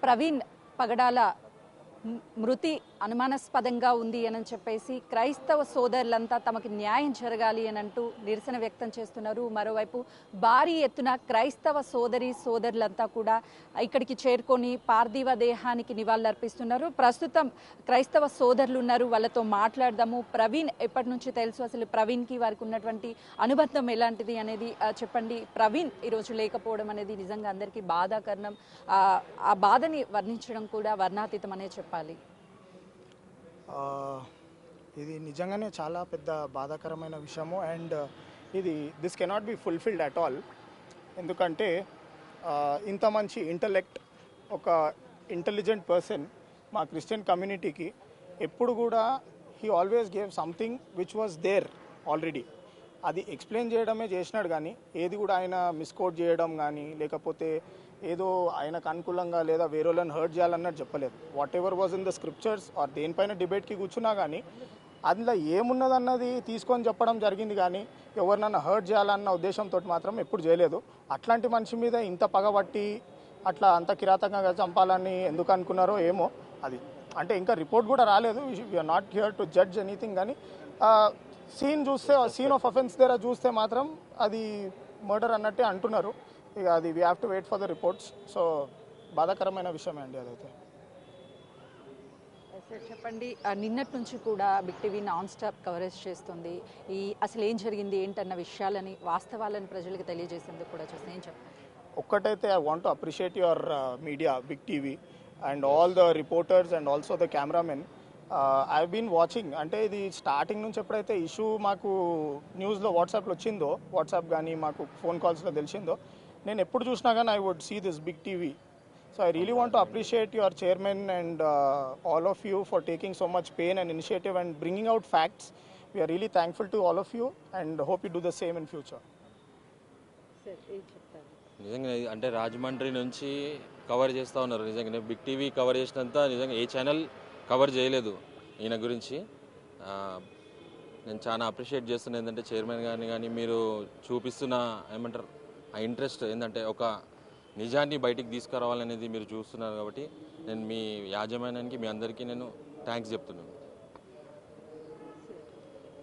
ప్రవీణ్ పగడాల మృతి అనుమానాస్పదంగా ఉంది అని చెప్పేసి క్రైస్తవ సోదరులంతా తమకు న్యాయం జరగాలి అని అంటూ నిరసన వ్యక్తం చేస్తున్నారు. మరోవైపు భారీ ఎత్తున క్రైస్తవ సోదరులంతా కూడా ఇక్కడికి చేరుకొని పార్థివ దేహానికి నివాళులర్పిస్తున్నారు. ప్రస్తుతం క్రైస్తవ సోదరులు ఉన్నారు, వాళ్ళతో మాట్లాడదాము. ప్రవీణ్ ఎప్పటి నుంచి తెలుసు, అసలు ప్రవీణ్కి వారికి ఉన్నటువంటి అనుబంధం ఎలాంటిది అనేది చెప్పండి. ప్రవీణ్ ఈరోజు లేకపోవడం అనేది నిజంగా అందరికీ బాధాకరణం. ఆ బాధని వర్ణించడం కూడా వర్ణాతీతం అనే చెప్పాలి. ఇది నిజంగానే చాలా పెద్ద బాధాకరమైన విషయము. And this cannot be fulfilled at all. ఎందుకంటే ఇంత మంచి ఇంటలెక్ట్, ఒక ఇంటెలిజెంట్ పర్సన్ మా క్రిస్టియన్ కమ్యూనిటీకి ఎప్పుడు కూడా he always gave something which was there already. అది ఎక్స్ప్లెయిన్ చేయడమే చేసినాడు, కానీ ఏది కూడా ఆయన మిస్కోట్ చేయడం కానీ లేకపోతే ఏదో ఆయనకు అనుకూలంగా లేదా వేరే వాళ్ళని హర్ట్ చేయాలన్నట్టు చెప్పలేదు. Whatever was in the scriptures or దేనిపైన డిబేట్కి కూర్చున్నా కానీ అందులో ఏమున్నదన్నది తీసుకొని చెప్పడం జరిగింది, కానీ ఎవరినన్నా హర్ట్ చేయాలన్న ఉద్దేశంతో మాత్రం ఎప్పుడు చేయలేదు. అట్లాంటి మనిషి మీద ఇంత పగబట్టి అట్లా అంత కిరాతకంగా చంపాలని ఎందుకు అనుకున్నారో ఏమో. అది అంటే ఇంకా రిపోర్ట్ కూడా రాలేదు. We are not here to judge anything. కానీ సీన్ ఆఫ్ అఫెన్స్ దగ్గర చూస్తే మాత్రం అది మర్డర్ అన్నట్టే అంటున్నారు. ఇక అది we have to wait for the reports. So బాధాకరమైన విషయమే అండి అదైతే. చెప్పండి, నిన్నటి నుంచి కూడా Big TV non stop coverage చేస్తుంది. అసలు ఏం జరిగింది ఏంటన్న విషయాలని, వాస్తవాలను ప్రజలకు తెలియజేసేందుకు కూడా చూస్తే ఏం చెప్పండి. ఒక్కటైతే I want to appreciate your media, Big TV and all the reporters and also the cameraman. I been watching. అంటే ఇది స్టార్టింగ్ నుంచి ఎప్పుడైతే ఇష్యూ మాకు న్యూస్లో వాట్సాప్లో వచ్చిందో, వాట్సాప్ కానీ మాకు ఫోన్ కాల్స్లో తెలిసిందో, నేను ఎప్పుడు చూసినా కానీ I would see this big TV. So I really want to appreciate your chairman and all of you for taking so much pain and initiative and bringing out facts. We are really thankful to all of you and hope you do the same in future. నిజంగా అంటే రాజమండ్రి నుంచి cover చేస్తూ ఉన్నారు. నిజంగా big TV cover చేసినంత నిజంగా ఏ channel cover చేయలేదు ఈయన గురించి. నేను చాలా అప్రిషియేట్ చేస్తున్నాను. ఏంటంటే చైర్మన్ గారిని కానీ మీరు చూపిస్తున్న ఏమంటారు ఆ ఇంట్రెస్ట్ ఏంటంటే ఒక నిజాన్ని బయటికి తీసుకురావాలనేది మీరు చూస్తున్నారు. కాబట్టి నేను మీ యాజమాన్యానికి మీ అందరికీ నేను థ్యాంక్స్ చెప్తున్నాను.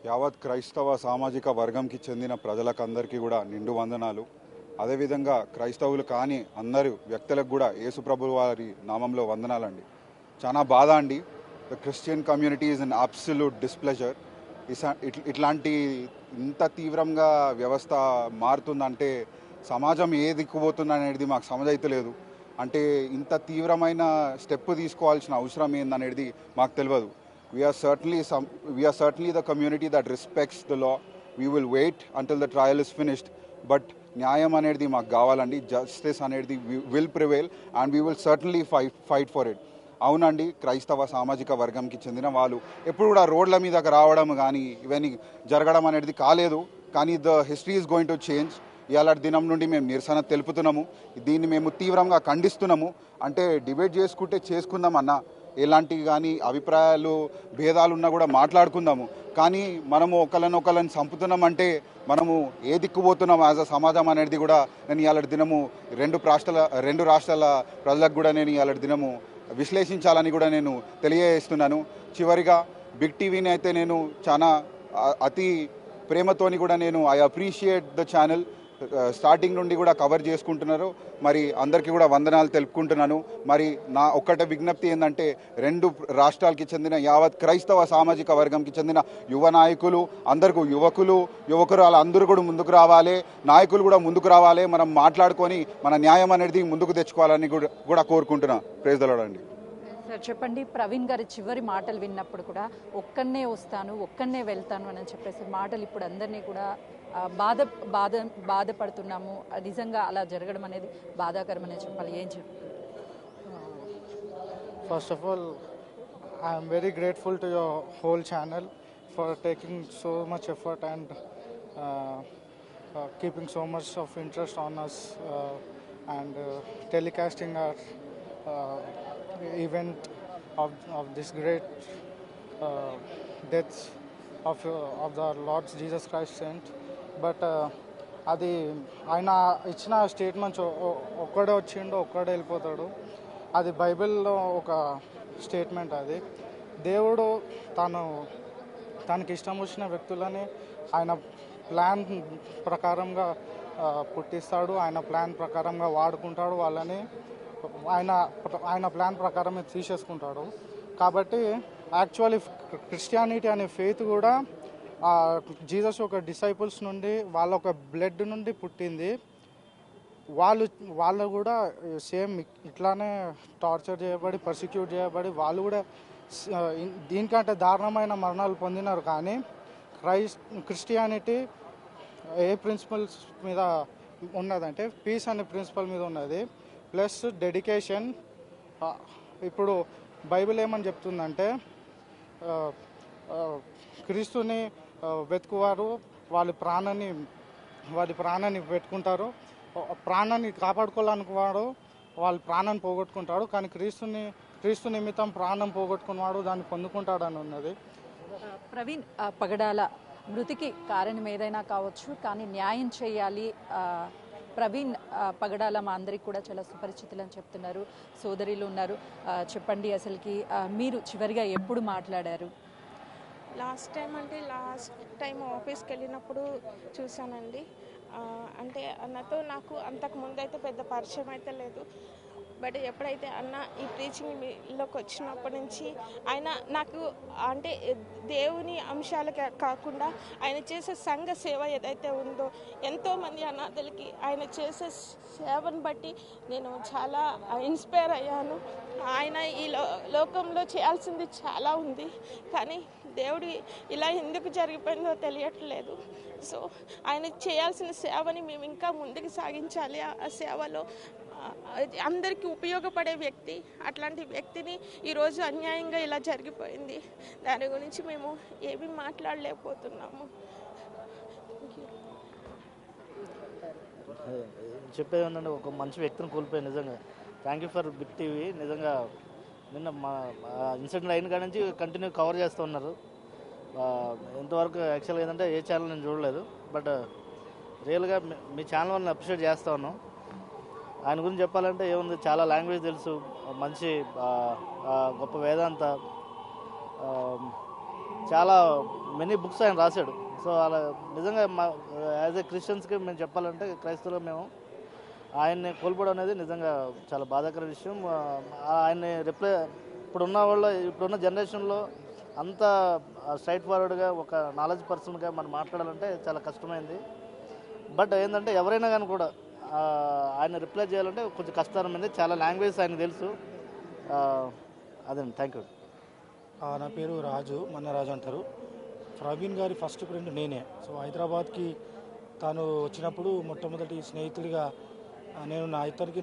యావత్ క్రైస్తవ సామాజిక వర్గంకి చెందిన ప్రజలకందరికీ కూడా నిండు వందనాలు. అదేవిధంగా క్రైస్తవులు కాని అందరూ వ్యక్తులకు కూడా యేసుప్రభు వారి నామంలో వందనాలండి. చాలా బాధ అండి. The Christian community is an absolute displeasure. ఇట్లాంటి ఇంత తీవ్రంగా వ్యవస్థ మారుతుందంటే సమాజం ఏ దిక్కుపోతుంది అనేది మాకు సమజైతలేదు. అంటే ఇంత తీవ్రమైన స్టెప్ తీసుకోవాల్సిన అవసరం ఏందనేది మాకు తెలియదు. We are certainly the community that respects the law. We will wait until the trial is finished. But న్యాయం అనేది మాకు కావాలండి. జస్టిస్ అనేది will prevail and we will certainly fight for it. అవునండి, క్రైస్తవ సామాజిక వర్గంకి చెందిన వాళ్ళు ఎప్పుడు కూడా రోడ్ల మీదకి రావడం కానీ ఇవన్నీ జరగడం అనేది కాలేదు. కానీ the history is going to change. ఇవాళ దినం నుండి మేము నిరసన తెలుపుతున్నాము. దీన్ని మేము తీవ్రంగా ఖండిస్తున్నాము. అంటే డిబేట్ చేసుకుందాం అన్న, ఎలాంటి కానీ అభిప్రాయాలు భేదాలు ఉన్నా కూడా మాట్లాడుకుందాము. కానీ మనము ఒకళ్ళని చంపుతున్నామంటే మనము ఏ దిక్కుపోతున్నాం యాజ్ అ సమాజం అనేది కూడా నేను ఇవాళ దినము రెండు రాష్ట్రాల ప్రజలకు కూడా నేను ఇవాళ దినము విశ్లేషించాలని కూడా నేను తెలియజేస్తున్నాను. చివరిగా బిగ్ టీవీని అయితే నేను చాలా అతి ప్రేమతోని కూడా నేను I appreciate the channel. Starting నుండి కూడా కవర్ చేసుకుంటున్నారు. మరి అందరికీ కూడా వందనాలు తెలుపుకుంటున్నాను. మరి నా ఒక్కటే విజ్ఞప్తి ఏంటంటే రెండు రాష్ట్రాలకి చెందిన యావత్ క్రైస్తవ సామాజిక వర్గంకి చెందిన యువ నాయకులు అందరికీ యువకులు అందరూ కూడా ముందుకు రావాలి. నాయకులు కూడా ముందుకు రావాలి. మనం మాట్లాడుకొని మన న్యాయం అనేది ముందుకు తెచ్చుకోవాలని కూడా కోరుకుంటున్నా. ప్రైజ్ ది లార్డ్ అండి. సార్ చెప్పండి, ప్రవీణ్ గారి చివరి మాటలు విన్నప్పుడు కూడా ఒక్కనే వస్తాను, ఒక్కనే వెళ్తాను అని చెప్పేసి మాటలు ఇప్పుడు అందరినీ కూడా బాధపడుతున్నాము. నిజంగా అలా జరగడం అనేది బాధాకరమనే చెప్పాలి. ఏం చెప్తారు? First of all I'm very grateful to your whole channel for taking so much effort and keeping so much of interest on us and telecasting our event of this great death of the Lord Jesus Christ saint. But అది ఆయన ఇచ్చిన statements ఒక్కడే వచ్చిండు, ఒక్కడే వెళ్ళిపోతాడు. అది బైబిల్లో ఒక స్టేట్మెంట్. అది దేవుడు తనకి ఇష్టం వచ్చిన వ్యక్తులని ఆయన ప్లాన్ ప్రకారంగా పుట్టిస్తాడు, ఆయన ప్లాన్ ప్రకారంగా వాడుకుంటాడు, వాళ్ళని ఆయన ప్లాన్ ప్రకారమే తీసేసుకుంటాడు. కాబట్టి యాక్చువల్లీ క్రిస్టియానిటీ అనే ఫెయిత్ కూడా జీసస్ ఒక డిసైపుల్స్ నుండి, వాళ్ళ ఒక బ్లడ్ నుండి పుట్టింది. వాళ్ళు కూడా సేమ్ ఇట్లానే టార్చర్ చేయబడి, పర్సిక్యూట్ చేయబడి, వాళ్ళు కూడా దీనికంటే దారుణమైన మరణాలు పొందినారు. కానీ క్రిస్టియానిటీ ఏ ప్రిన్సిపల్స్ మీద ఉన్నదంటే పీస్ అనే ప్రిన్సిపల్ మీద ఉన్నది, ప్లస్ డెడికేషన్. ఇప్పుడు బైబిల్ ఏమని చెప్తుందంటే క్రీస్తుని వెతుకువారు వాళ్ళ ప్రాణాన్ని పెట్టుకుంటారు, ప్రాణాన్ని కాపాడుకోవాలనుకున్నాడు వాళ్ళ ప్రాణాన్ని పోగొట్టుకుంటాడు, కానీ క్రీస్తు నిమిత్తం ప్రాణం పోగొట్టుకున్నవాడు దాన్ని పొందుకుంటాడని ఉన్నది. ప్రవీణ్ పగడాల మృతికి కారణం ఏదైనా కావచ్చు, కానీ న్యాయం చేయాలి. ప్రవీణ్ పగడాల మా అందరికి కూడా చాలా సుపరిచితులు అని చెప్తున్నారు, సోదరులు ఉన్నారు. చెప్పండి, అసలుకి మీరు చివరిగా ఎప్పుడు మాట్లాడారు? లాస్ట్ టైం ఆఫీస్కి వెళ్ళినప్పుడు చూశానండి. అంటే అన్నతో నాకు అంతకు ముందు అయితే పెద్ద పరిచయం అయితే లేదు. బట్ ఎప్పుడైతే అన్న ఈ ప్రీచింగ్లోకి వచ్చినప్పటి నుంచి ఆయన నాకు అంటే దేవుని అంశాలు కాకుండా ఆయన చేసే సంఘ సేవ ఏదైతే ఉందో, ఎంతోమంది అనాథలకి ఆయన చేసే సేవను బట్టి నేను చాలా ఇన్స్పైర్ అయ్యాను. ఆయన ఈ లోకంలో చేయాల్సింది చాలా ఉంది, కానీ దేవుడు ఇలా ఎందుకు జరిగిపోయిందో తెలియట్లేదు. సో ఆయన చేయాల్సిన సేవని మేము ఇంకా ముందుకు సాగించాలి. ఆ సేవలో అందరికీ ఉపయోగపడే వ్యక్తి, అట్లాంటి వ్యక్తిని ఈరోజు అన్యాయంగా ఇలా జరిగిపోయింది. దాని గురించి మేము ఏమీ మాట్లాడలేకపోతున్నాము. చెప్పేది ఏంటంటే ఒక మంచి వ్యక్తిని కోల్పోయాను. నిజంగా thank you for big TV. నిజంగా నిన్న మా ఇన్సిడెంట్ అయిన కాడి నుంచి కంటిన్యూ కవర్ చేస్తూ ఉన్నారు. ఇంతవరకు యాక్చువల్గా ఏంటంటే ఏ ఛానల్ నేను చూడలేదు, బట్ రియల్గా మీ ఛానల్ వాళ్ళని అప్రిషియేట్ చేస్తూ ఉన్నాం. ఆయన గురించి చెప్పాలంటే ఏముంది, చాలా లాంగ్వేజ్ తెలుసు, మంచి గొప్ప వేదాంత, చాలా మెనీ బుక్స్ ఆయన రాశాడు. సో అలా నిజంగా యాజ్ ఏ క్రిస్టియన్స్కి మేము చెప్పాలంటే, క్రైస్తవులు మేము ఆయన్ని కోల్పోవడం అనేది నిజంగా చాలా బాధాకర విషయం. ఆయన్ని ఇప్పుడున్న జనరేషన్లో అంత స్ట్రైట్ ఫార్వర్డ్గా ఒక నాలెడ్జ్ పర్సన్గా మనం మాట్లాడాలంటే చాలా కష్టమైంది. బట్ ఏంటంటే ఎవరైనా కానీ కూడా ఆయన రిప్లై చేయాలంటే కొంచెం కష్టతరమైంది. చాలా లాంగ్వేజ్ ఆయన తెలుసు. అదండి, థ్యాంక్ యూ. నా పేరు రాజు, రాజు అంటారు. ప్రవీణ్ గారి ఫస్ట్ ఫ్రెండ్ నేనే. సో హైదరాబాద్కి తాను వచ్చినప్పుడు మొట్టమొదటి స్నేహితుడిగా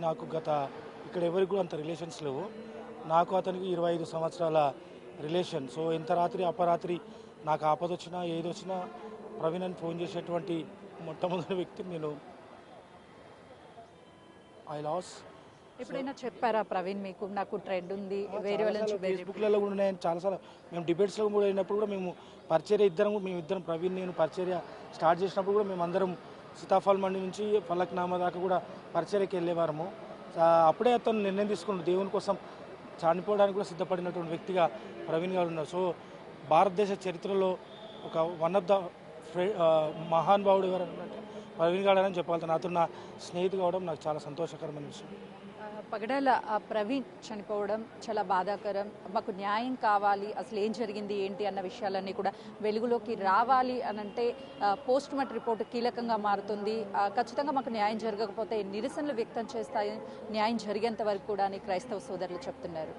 నాకు ఇక్కడ ఎవరికి కూడా అంత రిలేషన్స్ లేవు. నాకు అతనికి 25 సంవత్సరాల రిలేషన్. సో ఎంత రాత్రి అపరాత్రి నాకు ఆపద వచ్చినా ఏది వచ్చినా ప్రవీణ్ అని ఫోన్ చేసేటువంటి మొట్టమొదటి వ్యక్తి నేను. ఎప్పుడైనా చెప్పారా ప్రవీణ్ మీకు నాకు ట్రెండ్ ఉంది, వేరే వాళ్ళ నుంచి ఫేస్బుక్లలో కూడా నేను చాలాసార్లు మేము డిబేట్స్లో కూడా అయినప్పుడు కూడా మేము మేమిద్దరం ప్రవీణ్ నేను పరిచర్య స్టార్ట్ చేసినప్పుడు కూడా మేమందరం సీతాఫల్ మండి నుంచి ఫలక్నామా దాకా కూడా పరిచర్యకి వెళ్ళేవారము. అప్పుడే అతను నిర్ణయం తీసుకున్నాడు, దేవుని కోసం చనిపోవడానికి కూడా సిద్ధపడినటువంటి వ్యక్తిగా ప్రవీణ్ గారు ఉన్నారు. సో భారతదేశ చరిత్రలో ఒక వన్ ఆఫ్ ద మహానుభావుడు ఎవరు అంటే ప్రవీణ్ గారు అని చెప్పాలి. నాతో నా స్నేహితు కావడం నాకు చాలా సంతోషకరమైన విషయం. పగడాల ప్రవీణ్ చనిపోవడం చాలా బాధాకరం. మాకు న్యాయం కావాలి, అసలు ఏం జరిగింది ఏంటి అన్న విషయాలన్నీ కూడా వెలుగులోకి రావాలి అనంటే పోస్ట్ మార్టం రిపోర్టు కీలకంగా మారుతుంది. ఖచ్చితంగా మాకు న్యాయం జరగకపోతే నిరసనలు వ్యక్తం చేస్తాయి, న్యాయం జరిగేంత వరకు కూడా అని క్రైస్తవ సోదరులు చెప్తున్నారు.